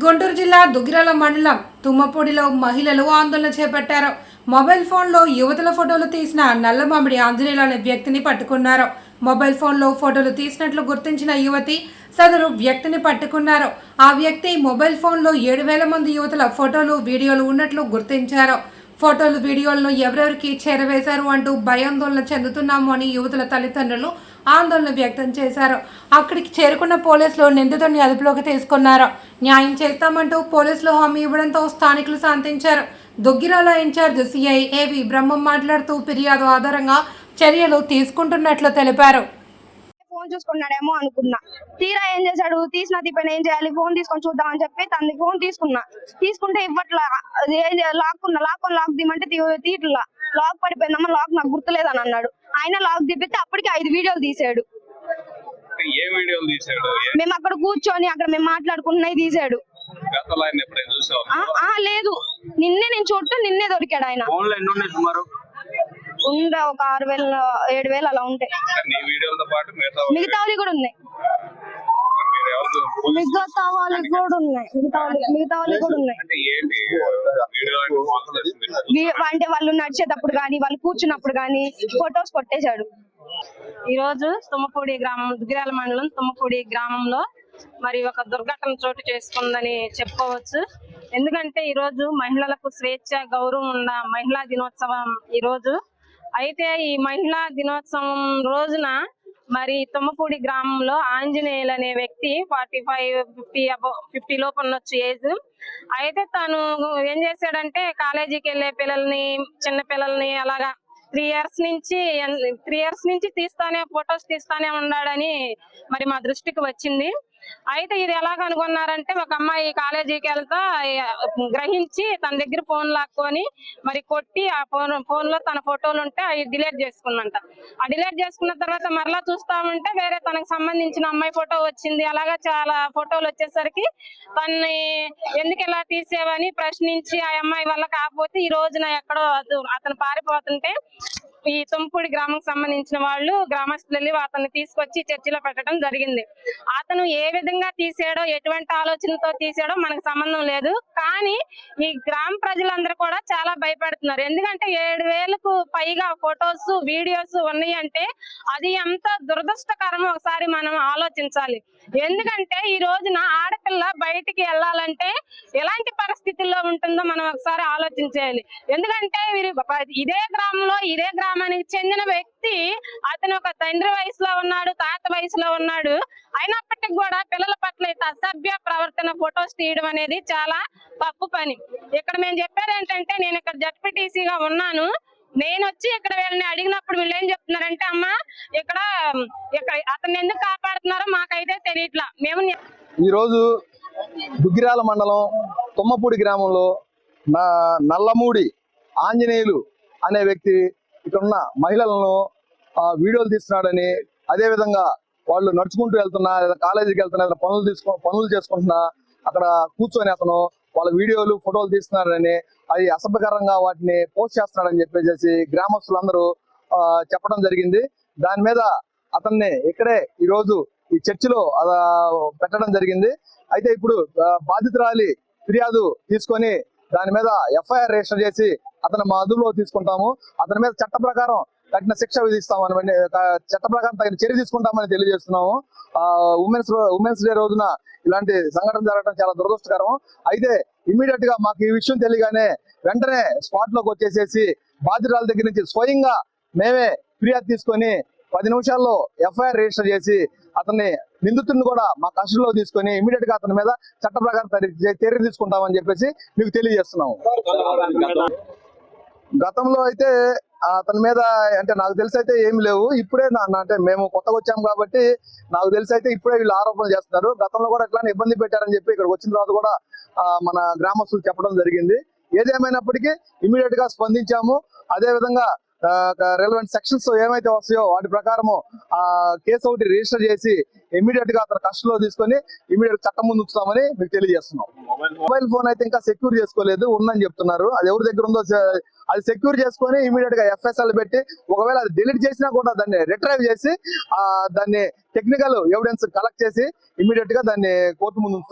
గుంటూరు జిల్లా దుగ్గిరాల మండలం తుమ్మపూడిలో మహిళలు ఆందోళన చేపట్టారు. మొబైల్ ఫోన్లో యువతుల ఫోటోలు తీసిన నల్లమామిడి ఆంజనేయులు అనే వ్యక్తిని పట్టుకున్నారు. మొబైల్ ఫోన్లో ఫోటోలు తీసినట్లు గుర్తించిన యువతి సదరు వ్యక్తిని పట్టుకున్నారు. ఆ వ్యక్తి మొబైల్ ఫోన్లో 7,000 మంది యువతుల ఫోటోలు వీడియోలు ఉన్నట్లు గుర్తించారు. ఫోటోలు వీడియోలను ఎవరెవరికి చేరవేశారు అంటూ భయాందోళన చెందుతున్నాము అని యువతుల తల్లిదండ్రులు ఆందోళన వ్యక్తం చేశారు. అక్కడికి చేరుకున్న పోలీసులు నిందితుడిని అదుపులోకి తీసుకున్నారు. న్యాయం చేస్తామంటూ పోలీసులు హామీ ఇవ్వడంతో స్థానికులు శాంతించారు. దుగ్గిరాల ఇన్ఛార్జ్ సిఐ ఏవి బ్రహ్మం మాట్లాడుతూ ఫిర్యాదు ఆధారంగా చర్యలు తీసుకుంటున్నట్లు తెలిపారు. ఫోన్ చూసుకున్నాడేమో అనుకున్నా. తీరా ఏం చేశాడు, తీసిన తిప్పని ఏం చేయాలి, ఫోన్ తీసుకొని చూద్దామని చెప్పి తనది ఫోన్ తీసుకుంటే ఇవ్వట్లా. లాక్ తీయమంటే తీయట్లా. లాక్ పడిపోయిందమ్మా, లాక్ నాకు గుర్తులేదని అన్నాడు. ఆయన లాక్ తీపితే అప్పటికి 5 వీడియోలు తీసాడు. మేము అక్కడ కూర్చొని అక్కడ మేము మాట్లాడుకున్నవి తీసాడు. లేదు, నిన్నే నేను నిన్నే దొరికాడు ఆయన. ఉండే ఒక 6,000 7,000 అలా ఉంటాయి. మిగతావి కూడా ఉన్నాయి. అంటే వాళ్ళు నడిచేటప్పుడు గానీ వాళ్ళు కూర్చున్నప్పుడు గానీ ఫొటోస్ కొట్టేశాడు. ఈ రోజు తుమ్మపూడి గ్రామం, దుగ్గిరాల మండలం తుమ్మపూడి గ్రామంలో మరి ఒక దుర్ఘటన చోటు చేసుకుందని చెప్పుకోవచ్చు. ఎందుకంటే ఈ రోజు మహిళలకు స్వేచ్ఛ, గౌరవం ఉన్న మహిళా దినోత్సవం ఈ రోజు. అయితే ఈ మహిళా దినోత్సవం రోజున మరి తుమ్మపూడి గ్రామంలో ఆంజనేయులు అనే వ్యక్తి 45-50 లోపు ఉండొచ్చు ఏజ్. అయితే తను ఏం చేశాడంటే కాలేజీకి వెళ్ళే పిల్లల్ని, చిన్న పిల్లల్ని అలాగా 3 ఇయర్స్ నుంచి ఫొటోస్ తీస్తానే ఉన్నాడని మరి మా దృష్టికి వచ్చింది. అయితే ఇది ఎలా కనుగొన్నారంటే ఒక అమ్మాయి కాలేజీకి వెళ్తా గ్రహించి తన దగ్గర ఫోన్ లాక్కొని మరి కొట్టి ఆ ఫోన్ లో తన ఫోటోలు ఉంటే అవి డిలీట్ చేసుకుందంట. ఆ డిలీట్ చేసుకున్న తర్వాత మరలా చూస్తామంటే వేరే తనకు సంబంధించిన అమ్మాయి ఫోటో వచ్చింది. అలాగా చాలా ఫోటోలు వచ్చేసరికి తన్ని ఎందుకు ఇలా తీసేవని ప్రశ్నించి ఆ అమ్మాయి వల్ల కాకపోతే ఈ రోజున ఎక్కడో అతను పారిపోతుంటే ఈ తుమ్మపూడి గ్రామానికి సంబంధించిన వాళ్ళు గ్రామస్తులు వెళ్ళి అతన్ని తీసుకొచ్చి చర్చిలో పెట్టడం జరిగింది. అతను ఏ విధంగా తీసాడో, ఎటువంటి ఆలోచనతో తీసాడో మనకు సంబంధం లేదు. కానీ ఈ గ్రామ ప్రజలందరూ కూడా చాలా భయపడుతున్నారు. ఎందుకంటే 7,000కు పైగా ఫొటోస్, వీడియోస్ ఉన్నాయి అంటే అది ఎంత దురదృష్టకరమో ఒకసారి మనం ఆలోచించాలి. ఎందుకంటే ఈ రోజున ఆడపిల్ల బయటికి వెళ్ళాలంటే ఎలాంటి పరిస్థితుల్లో ఉంటుందో మనం ఒకసారి ఆలోచించాలి. ఎందుకంటే ఇదే గ్రామంలో, ఇదే గ్రామానికి చెందిన వ్యక్తి, అతను ఒక తండ్రి వయసులో ఉన్నాడు, తాత వయసులో ఉన్నాడు. అయినప్పటికీ కూడా పిల్లల పట్ల అసభ్య ప్రవర్తన ఫొటోస్ తీయడం అనేది చాలా తప్పు పని. ఇక్కడ మేము చెప్పేది ఏంటంటే, నేను ఇక్కడ జడ్పీటీసీగా ఉన్నాను. నేను వచ్చి ఇక్కడ వీళ్ళని అడిగినప్పుడు వీళ్ళు ఏం చెప్తున్నారంటే, అమ్మ ఇక్కడ అతన్ని ఎందుకు కాపాడుతున్నారో మాకైతే తెలియట్లా. మేము ఈ రోజు దుగ్గిరాల మండలం తుమ్మపూడి గ్రామంలో నల్లమూడి ఆంజనేయులు అనే వ్యక్తి ఇక్కడున్న మహిళలను వీడియోలు తీస్తున్నాడని, అదే విధంగా వాళ్ళు నడుచుకుంటూ వెళ్తున్నా, లేదా కాలేజీకి వెళ్తున్నా, లేదా పనులు చేసుకుంటున్నా అక్కడ కూర్చొని అతను వాళ్ళ వీడియోలు, ఫోటోలు తీస్తున్నాడని, అది అసభ్యకరంగా వాటిని పోస్ట్ చేస్తున్నాడని చెప్పేసి గ్రామస్తులందరూ చెప్పడం జరిగింది. దాని మీద అతన్ని ఇక్కడే ఈ రోజు ఈ చర్చిలో పెట్టడం జరిగింది. అయితే ఇప్పుడు బాధితురాలి ఫిర్యాదు తీసుకొని దాని మీద ఎఫ్ఐఆర్ రిజిస్టర్ చేసి అతను మా అదుపులో తీసుకుంటాము. అతని మీద చట్ట ప్రకారం తగిన శిక్ష విధిస్తామని, చట్ట ప్రకారం తగిన చర్య తీసుకుంటామని తెలియజేస్తున్నాము. ఉమెన్స్ డే రోజున ఇలాంటి సంఘటన జరగడం చాలా దురదృష్టకరం. అయితే ఇమీడియట్ గా మాకు ఈ విషయం తెలియగానే వెంటనే స్పాట్ లోకి వచ్చేసేసి బాధితురాల దగ్గర నుంచి స్వయంగా మేమే ఫిర్యాదు తీసుకొని 10 నిమిషాల్లో ఎఫ్ఐఆర్ రిజిస్టర్ చేసి అతన్ని నిందితుడిని కూడా మా కస్టడీలో తీసుకొని ఇమీడియట్ గా అతని మీద చట్ట ప్రకారం చర్య తీసుకుంటామని చెప్పేసి మీకు తెలియజేస్తున్నాము. గతంలో అయితే అతని మీద అంటే నాకు తెలిసి అయితే ఏమి లేవు. ఇప్పుడే అంటే మేము కొత్తగా వచ్చాము కాబట్టి నాకు తెలిసి అయితే ఇప్పుడే వీళ్ళు ఆరోపణలు చేస్తున్నారు. గతంలో కూడా ఇట్లానే ఇబ్బంది పెట్టారని చెప్పి ఇక్కడికి వచ్చిన తర్వాత కూడా మన గ్రామస్తులు చెప్పడం జరిగింది. ఏదేమైనప్పటికీ ఇమీడియట్ గా స్పందించాము. అదే విధంగా రెలవెంట్ సెక్షన్స్ ఏమైతే వస్తాయో వాటి ప్రకారము ఆ కేసు ఒకటి రిజిస్టర్ చేసి ఇమీడియట్ గా అతను కస్టడీలో తీసుకొని ఇమీడియట్ చట్టం ముందు ఉంచుతామని మీకు తెలియజేస్తున్నాం. మొబైల్ ఫోన్ అయితే ఇంకా సెక్యూర్ చేసుకోలేదు, ఉందని చెప్తున్నారు. అది ఎవరి దగ్గర ఉందో అది సెక్యూర్ చేసుకొని ఇమీడియట్ గా ఎఫ్ఎస్ఎల్ పెట్టి, ఒకవేళ అది డిలీట్ చేసినా కూడా దాన్ని రిట్రైవ్ చేసి దాన్ని టెక్నికల్ ఎవిడెన్స్ కలెక్ట్ చేసి ఇమీడియట్ గా దాన్ని కోర్టు ముందు ఉంచుతాం.